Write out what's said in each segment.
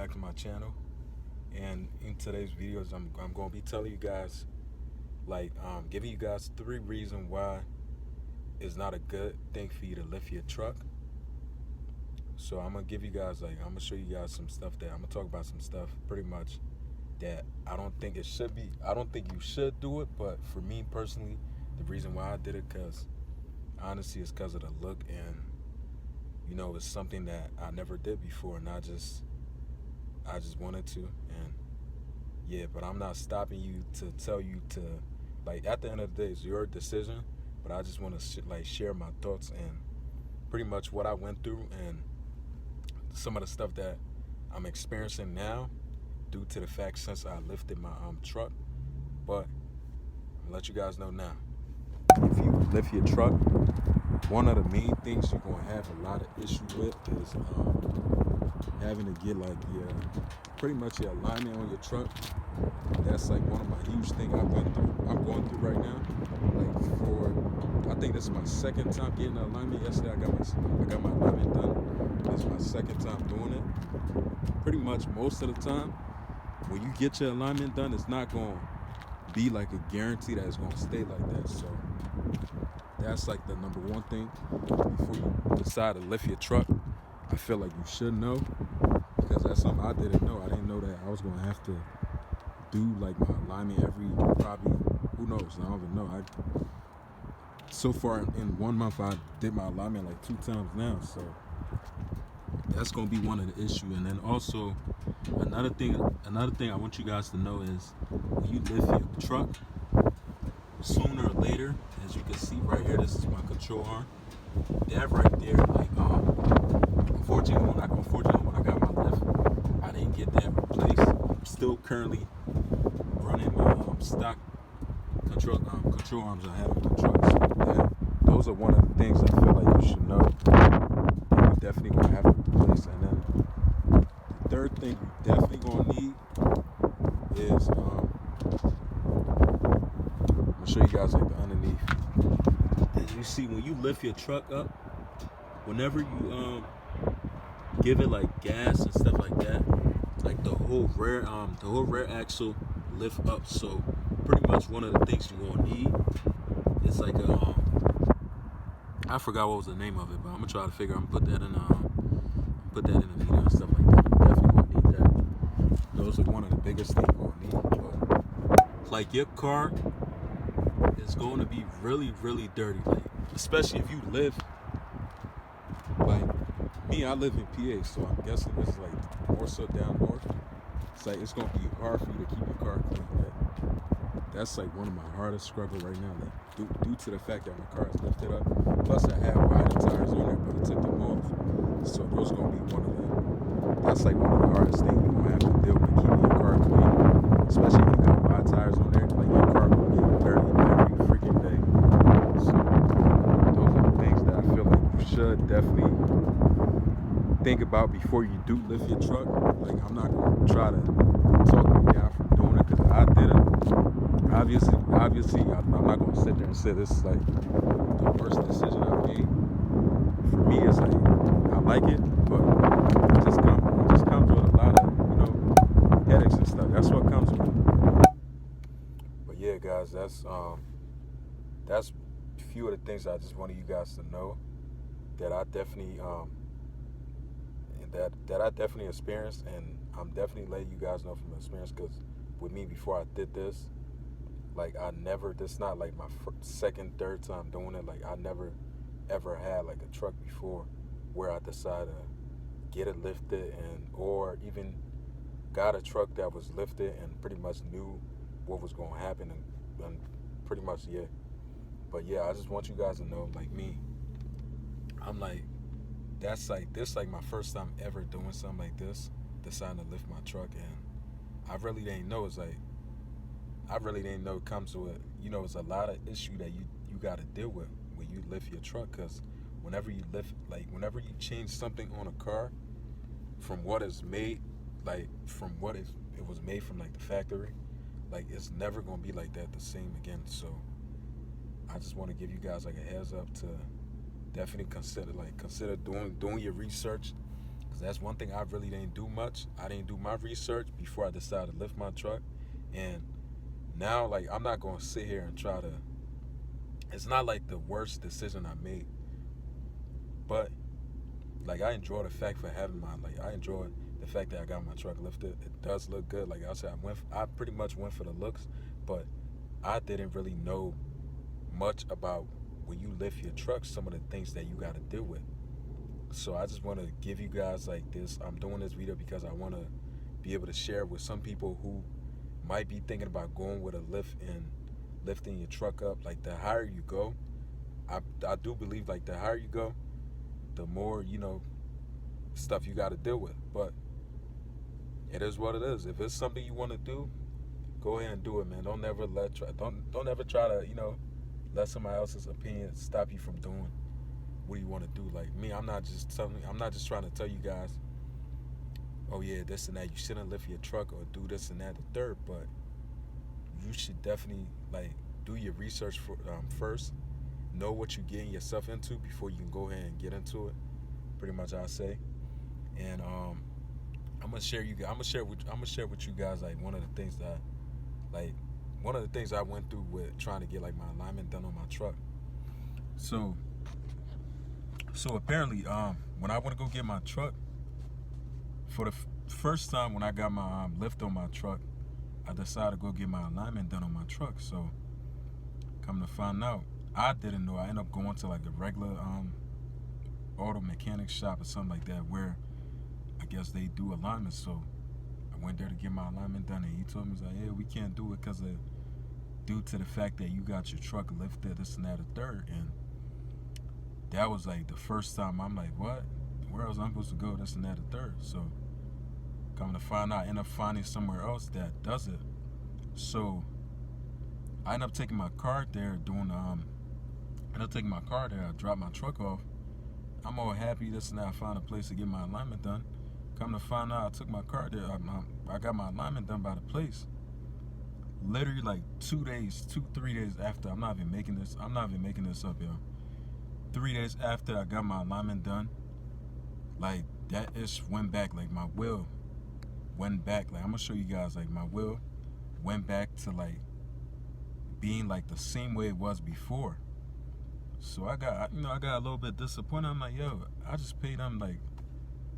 back to my channel. And in today's videos, I'm going to be telling you guys, giving you guys 3 reasons why it's not a good thing for you to lift your truck. So I'm going to give you guys, I'm going to show you guys some stuff I'm going to talk about some stuff pretty much that I don't think it should be. I don't think you should do it, but for me personally, the reason why I did it, because honestly, it's because of the look, and it's something that I never did before, and I just wanted to. And yeah, but I'm not stopping you to tell you to, at the end of the day, it's your decision. But I just want to share my thoughts and pretty much what I went through and some of the stuff that I'm experiencing now due to the fact since I lifted my truck. But I'm gonna let you guys know now. If you lift your truck, one of the main things you're gonna have a lot of issue with is having to get pretty much your alignment on your truck. That's one of my huge things I'm going through right now. I think this is my second time getting the alignment. Yesterday I got my alignment done. This is my second time doing it. Pretty much most of the time, when you get your alignment done, it's not going to be a guarantee that it's going to stay like that. So that's the number one thing before you decide to lift your truck. I feel like you should know, because that's something I didn't know. I didn't know that I was going to have to do my alignment every probably, who knows, I don't even know. So far in 1 month I did my alignment 2 times now, so that's gonna be one of the issues. And then also another thing I want you guys to know is when you lift your truck, sooner or later, as you can see right here, this is my control arm. That right there, unfortunately when I got my lift, I didn't get that replaced. I'm still currently running my stock control arms I have on the truck. So those are one of the things I feel like you should know that you definitely gonna have to replace. And then the third thing you definitely gonna need is I'm gonna show you guys the underneath. As you see, when you lift your truck up, whenever you give it gas and stuff like that, the whole rear axle lift up. So pretty much one of the things you're gonna need is I forgot what was the name of it, but I'm gonna try to figure. I'm gonna put that in the video and stuff like that. You definitely gonna need that. Those are one of the biggest things you're gonna need. But your car is going to be really, really dirty. Especially if you live me. I live in PA, so I'm guessing this is more so down north. It's gonna be hard for you to keep your car clean. That's one of my hardest struggles right now, due to the fact that my car is lifted up. Plus I have wider tires on there, but I took them off. So those are gonna be one of the hardest things you're gonna have to deal with, keeping your car clean. Especially if you got wide tires on there, your car will get dirty every freaking day. So those are the things that I feel like you should definitely think about before you do lift your truck. I'm not gonna try to talk you down from doing it, because I did it. Obviously, I'm not gonna sit there and say this is the worst decision I've made. For me, it's I like it, but it just comes with a lot of headaches and stuff. That's what comes with it. But yeah, guys, that's a few of the things I just wanted you guys to know that I definitely that I definitely experienced, and I'm definitely letting you guys know from experience, because with me, before I did this, this is not my second, third time doing it. I never ever had a truck before where I decided to get it lifted, or even got a truck that was lifted and pretty much knew what was going to happen, and pretty much, yeah. But yeah, I just want you guys to know, me, I'm that's this my first time ever doing something like this, deciding to lift my truck. And I really didn't know it comes with it's a lot of issue that you got to deal with when you lift your truck. Because whenever you change something on a car from what is made, from what it was made from the factory, it's never gonna be like that the same again. So I just want to give you guys a heads up to definitely consider doing your research, Because that's one thing I really didn't do much. I didn't do my research before I decided to lift my truck. And now, like, I'm not going to sit here and try to. It's not like the worst decision I made, but like I enjoy the fact for having my like I enjoy the fact that I got my truck lifted. It does look good. Like I said, I pretty much went for the looks, but I didn't really know much about when you lift your truck, some of the things that you got to deal with. So I just want to give you guys like this. I'm doing this video because I want to be able to share with some people who might be thinking about going with a lift and lifting your truck up. Like the higher you go, I do believe like the higher you go, the more stuff you got to deal with. But it is what it is. If it's something you want to do, go ahead and do it, man. Don't ever try to let somebody else's opinion stop you from doing what you want to do. Like me, I'm not just trying to tell you guys, oh yeah, this and that, you shouldn't lift your truck or do this and that, the third. But you should definitely like do your research first. Know what you're getting yourself into before you can go ahead and get into it. Pretty much, I say. And I'm gonna share with you guys like one of the things I went through with trying to get like my alignment done on my truck. So apparently, when I went to go get my truck, for the first time when I got my lift on my truck, I decided to go get my alignment done on my truck. So come to find out, I didn't know. I ended up going to like a regular auto mechanic shop or something like that, where I guess they do alignments. So I went there to get my alignment done, and he told me, he's like, yeah, we can't do it because due to the fact that you got your truck lifted, this and that, a third. And that was like the first time I'm like, what? Where else I'm supposed to go, this and that, a third? So coming to find out, I end up finding somewhere else that does it. So I end up taking my car there, I dropped my truck off. I'm all happy, this and that, I found a place to get my alignment done. Come to find out, I took my car there, I got my alignment done by the place. Literally like 3 days after, I'm not even making this up, yo. 3 days after I got my alignment done, like that ish went back, like my wheel went back. Like I'm gonna show you guys, like my wheel went back to like being like the same way it was before. So I got a little bit disappointed. I'm like, yo, I just paid them like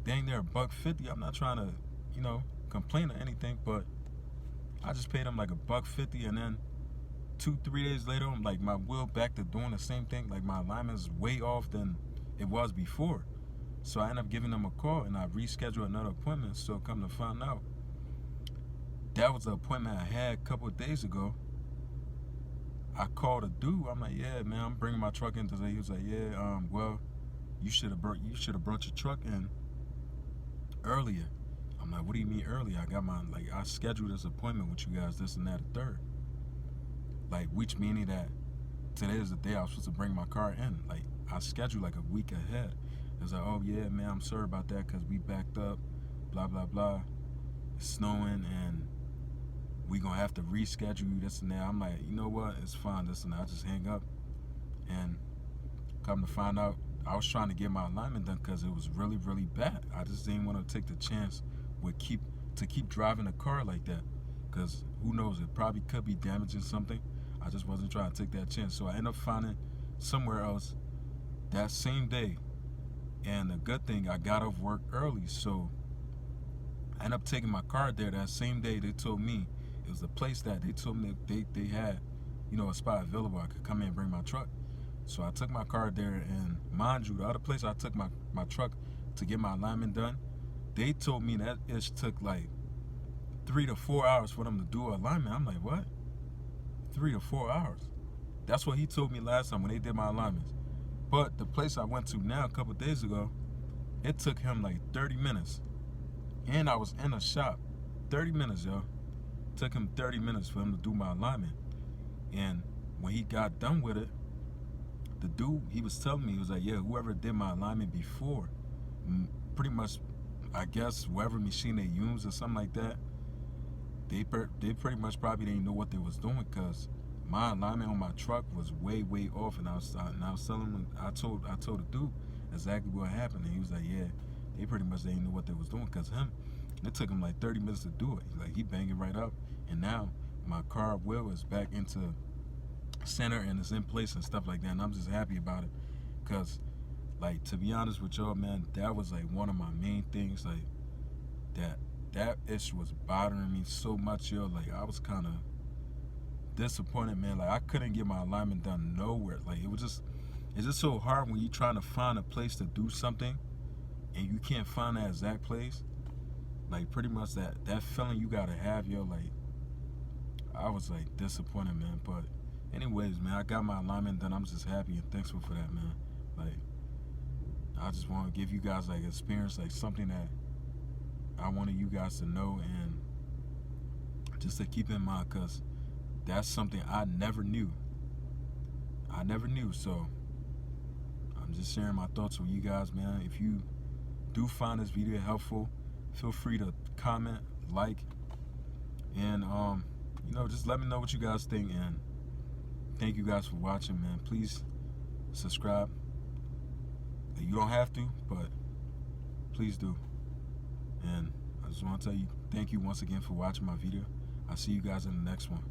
dang near $150. I'm not trying to, complain or anything, but I just paid them like $150, and then 2-3 days later, I'm like my wheel back to doing the same thing. Like my alignment is way off than it was before. So I ended up giving them a call, and I rescheduled another appointment. So come to find out, that was the appointment I had a couple of days ago. I called a dude. I'm like, yeah, man, I'm bringing my truck in today. He was like, yeah, well, you should have brought your truck in earlier. I'm like, what do you mean earlier? I scheduled this appointment with you guys, this and that, a third. Like, which meaning that today is the day I was supposed to bring my car in. Like, I scheduled like a week ahead. It's like, oh yeah, man, I'm sorry about that because we backed up, blah, blah, blah. It's snowing and we gonna have to reschedule you, this and that. I'm like, you know what? It's fine, this and that. I just hang up. And come to find out, I was trying to get my alignment done because it was really, really bad. I just didn't want to take the chance to keep driving a car like that, because who knows, it probably could be damaging something. I just wasn't trying to take that chance. So I ended up finding somewhere else that same day. And the good thing, I got off work early, so I ended up taking my car there that same day. They told me it was the place that they told me they had, a spot available. I could come in and bring my truck. So I took my car there, and mind you, the other place I took my truck to get my alignment done, they told me that it took like 3 to 4 hours for them to do alignment. I'm like, what? 3 to 4 hours? That's what he told me last time when they did my alignments. But the place I went to now a couple days ago, it took him like 30 minutes. And I was in a shop. 30 minutes, yo. Took him 30 minutes for him to do my alignment. And when he got done with it, the dude, he was telling me, he was like, yeah, whoever did my alignment before, pretty much, I guess, whatever machine they used or something like that, they pretty much probably didn't know what they was doing, because my alignment on my truck was way, way off. And I was telling him, I told the dude exactly what happened. And he was like, yeah, they pretty much didn't know what they was doing, because it took him like 30 minutes to do it. Like, he banged it right up, and now my car wheel is back into center and it's in place and stuff like that, and I'm just happy about it, because, like, to be honest with y'all, man, that was like one of my main things, like, that issue was bothering me so much, yo. Like, I was kind of disappointed, man. Like, I couldn't get my alignment done nowhere. Like, it's just so hard when you're trying to find a place to do something and you can't find that exact place. Like, pretty much that feeling you gotta have, yo. Like, I was like disappointed, man. But anyways, man, I got my alignment done. I'm just happy and thankful for that, man. Like, I just want to give you guys like experience, like something that I wanted you guys to know, and just to keep in mind, because that's something I never knew. So I'm just sharing my thoughts with you guys, man. If you do find this video helpful, feel free to comment, like, and just let me know what you guys think. And thank you guys for watching, man. Please subscribe. You don't have to, but please do. And I just want to tell you thank you once again for watching my video. I'll see you guys in the next one.